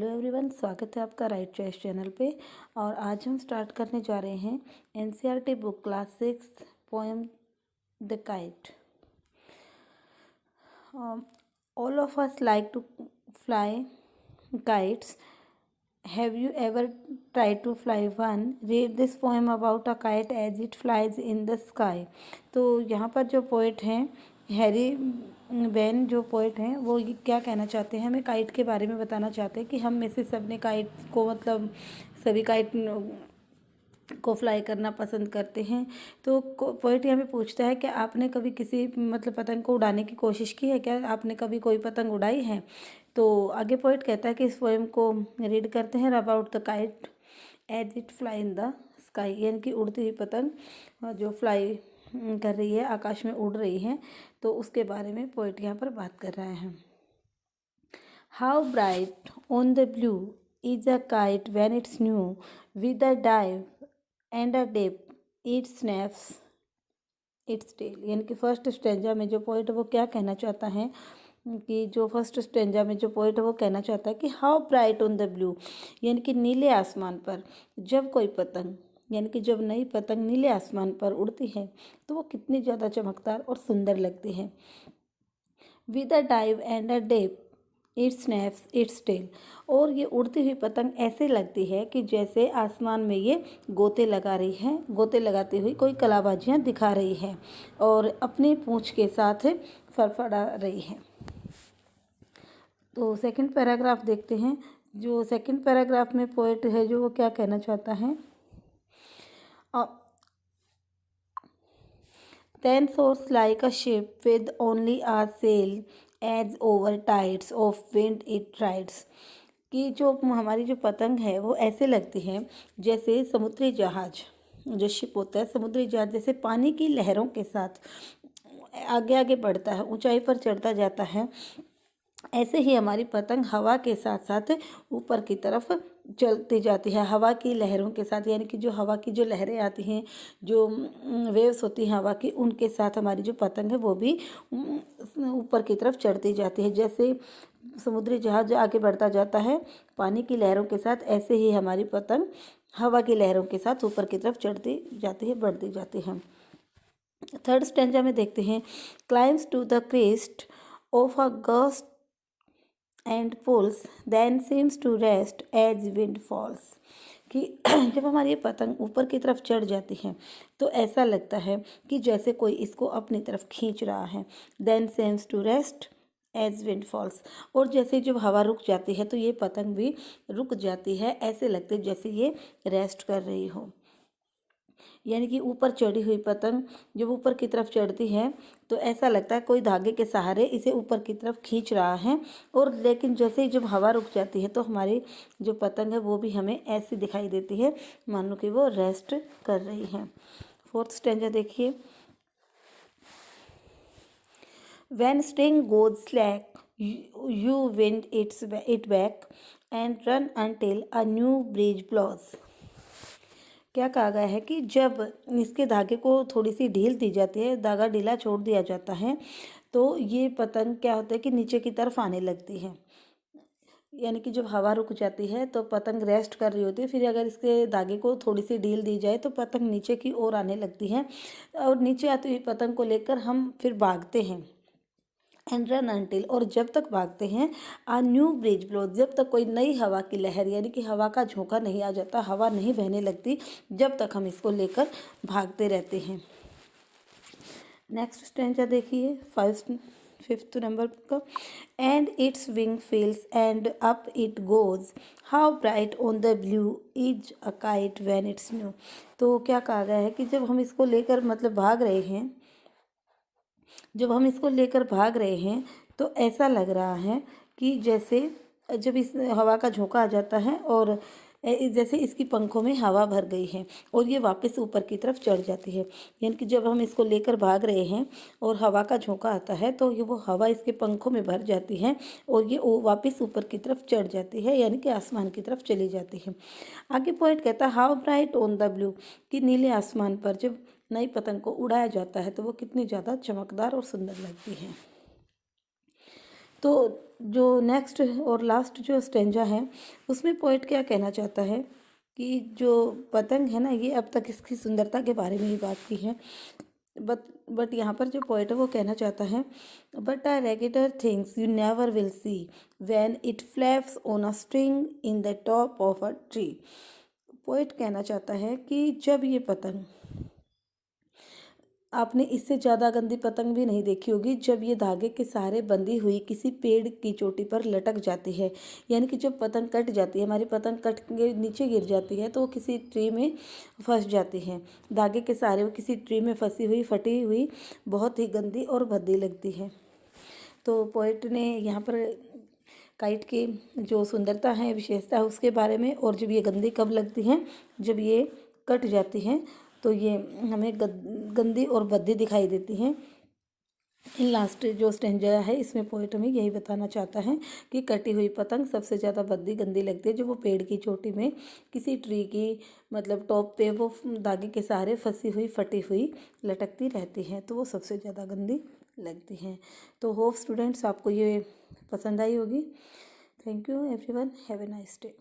Hello everyone, स्वागत है आपका राइट चॉइस चैनल पे। और आज हम स्टार्ट करने जा रहे हैं NCERT book class 6 poem the kite. All of us like to fly kites. Have you ever tried to fly one? Read this poem about a kite as it flies in the sky. तो यहाँ पर जो poet हैं Harry van, जो poet हैं वो क्या कहना चाहते हैं, हमें काइट के बारे में बताना चाहते हैं कि हम में से सब ने काइट को मतलब सभी काइट को फ्लाई करना पसंद करते हैं। तो पोइट यहाँ पे पूछता है कि आपने कभी किसी मतलब पतंग को उड़ाने की कोशिश की है क्या? आपने कभी कोई पतंग उड़ाई है? तो आगे पोइट कहता है कि इस पोएम को रीड करते हैं about the kite as it fly in the sky, यानी कि उड़ती हुई पतंग जो फ्लाई कर रही है, आकाश में उड़ रही है, तो उसके बारे में पोइट यहाँ पर बात कर रहे हैं। How bright on the blue is a kite when it's new with a dive and a dip it snaps its tail. यानी कि फर्स्ट स्टेंजा में जो पोइट वो क्या कहना चाहता है कि जो फर्स्ट स्टेंजा में जो पोइट वो कहना चाहता है कि how bright on the blue, यानी कि नीले आसमान पर जब कोई पतंग, यानी कि जब नई पतंग नीले आसमान पर उड़ती है तो वो कितनी ज़्यादा चमकदार और सुंदर लगती है। With a dive and a dip it snaps its tail, और ये उड़ती हुई पतंग ऐसे लगती है कि जैसे आसमान में ये गोते लगा रही है, गोते लगाती हुई कोई कलाबाजियाँ दिखा रही है और अपनी पूँछ के साथ फड़फड़ा रही है। तो सेकंड पैराग्राफ देखते हैं। जो सेकंड पैराग्राफ में पोएट है जो वो क्या कहना चाहता है, then soars like a ship with only a sail as over tides of wind it rides, कि जो हमारी जो पतंग है वो ऐसे लगती है जैसे समुद्री जहाज, जो शिप होता है समुद्री जहाज जैसे पानी की लहरों के साथ आगे आगे बढ़ता है, ऊंचाई पर चढ़ता जाता है, ऐसे ही हमारी पतंग हवा के साथ साथ ऊपर की तरफ चलती जाती है, हवा की लहरों के साथ। यानी कि जो हवा की जो लहरें आती हैं, जो वेव्स होती हैं हवा की, उनके साथ हमारी जो पतंग है वो भी ऊपर की तरफ चढ़ती जाती है। जैसे समुद्री जहाज आगे बढ़ता जाता है पानी की लहरों के साथ, ऐसे ही हमारी पतंग हवा की लहरों के साथ ऊपर की तरफ चढ़ती जाती है, बढ़ती जाती है। थर्ड स्टेंजा में देखते हैं, climbs to the crest of a gust and pulls then seems to rest as wind falls, कि जब हमारी ये पतंग ऊपर की तरफ चढ़ जाती है तो ऐसा लगता है कि जैसे कोई इसको अपनी तरफ खींच रहा है। Then seems to rest as wind falls, और जैसे जब हवा रुक जाती है तो ये पतंग भी रुक जाती है, ऐसे लगते जैसे ये रेस्ट कर रही हो। यानी कि ऊपर चढ़ी हुई पतंग जब ऊपर की तरफ चढ़ती है तो ऐसा लगता है कोई धागे के सहारे इसे ऊपर की तरफ खींच रहा है, और लेकिन जैसे ही जब हवा रुक जाती है तो हमारी जो पतंग है वो भी हमें ऐसी दिखाई देती है मानो कि वो रेस्ट कर रही है। फोर्थ स्टेंजा देखिए, when sting goes slack you wind it back and run until a new bridge ब्लॉज। क्या कहा गया है कि जब इसके धागे को थोड़ी सी ढील दी जाती है, धागा ढीला छोड़ दिया जाता है, तो ये पतंग क्या होता है कि नीचे की तरफ आने लगती है। यानी कि जब हवा रुक जाती है तो पतंग रेस्ट कर रही होती है, फिर अगर इसके धागे को थोड़ी सी ढील दी जाए तो पतंग नीचे की ओर आने लगती है, और नीचे आती हुई पतंग को लेकर हम फिर भागते हैं। एंड रन अनटिल, और जब तक भागते हैं आ न्यू ब्रिज ब्लो, जब तक कोई नई हवा की लहर यानी कि हवा का झोंका नहीं आ जाता, हवा नहीं बहने लगती, जब तक हम इसको लेकर भागते रहते हैं। नेक्स्ट स्टेंजा देखिए, फिफ्थ नंबर का, and it's wing feels and up it goes how bright on the blue is a kite when it's new. तो क्या कहा गया है कि जब हम इसको लेकर मतलब भाग रहे हैं, जब हम इसको लेकर भाग रहे हैं तो ऐसा लग रहा है कि जैसे जब इस हवा का झोंका आ जाता है और जैसे इसकी पंखों में हवा भर गई है और ये वापस ऊपर की तरफ चढ़ जाती है। यानी कि जब हम इसको लेकर भाग रहे हैं और हवा का झोंका आता है तो ये वो हवा इसके पंखों में भर जाती है और ये वापस ऊपर की तरफ चढ़ जाती है, यानी कि आसमान की तरफ चली जाती है। आगे पोइट कहता है, how bright on the blue, कि नीले आसमान पर जब नई पतंग को उड़ाया जाता है तो वो कितनी ज़्यादा चमकदार और सुंदर लगती है। तो जो नेक्स्ट और लास्ट जो स्टेंजा है उसमें पोइट क्या कहना चाहता है कि जो पतंग है ना, ये अब तक इसकी सुंदरता के बारे में ही बात की है, बट यहाँ पर जो पोइट है वो कहना चाहता है, but a regular things you never will see when it flaps on a string in the top of a tree. Poet कहना चाहता है कि जब ये पतंग, आपने इससे ज़्यादा गंदी पतंग भी नहीं देखी होगी, जब ये धागे के सहारे बंधी हुई किसी पेड़ की चोटी पर लटक जाती है, यानी कि जब पतंग कट जाती है, हमारी पतंग कट के नीचे गिर जाती है तो वो किसी ट्री में फंस जाती है, धागे के सहारे वो किसी ट्री में फंसी हुई फटी हुई बहुत ही गंदी और भद्दी लगती है। तो पोइट ने यहाँ पर काइट की जो सुंदरता है, विशेषता है उसके बारे में, और जब ये गंदी कब लगती हैं, जब ये कट जाती हैं तो ये हमें गंदी और भद्दी दिखाई देती हैं। इन लास्ट जो स्टेंजा है इसमें पोइट हमें यही बताना चाहता है कि कटी हुई पतंग सबसे ज़्यादा भद्दी गंदी लगती है, जो वो पेड़ की चोटी में किसी ट्री की मतलब टॉप पे वो धागे के सहारे फंसी हुई फटी हुई लटकती रहती है, तो वो सबसे ज़्यादा गंदी लगती हैं। तो होप स्टूडेंट्स आपको ये पसंद आई होगी। Thank you everyone, have a nice day.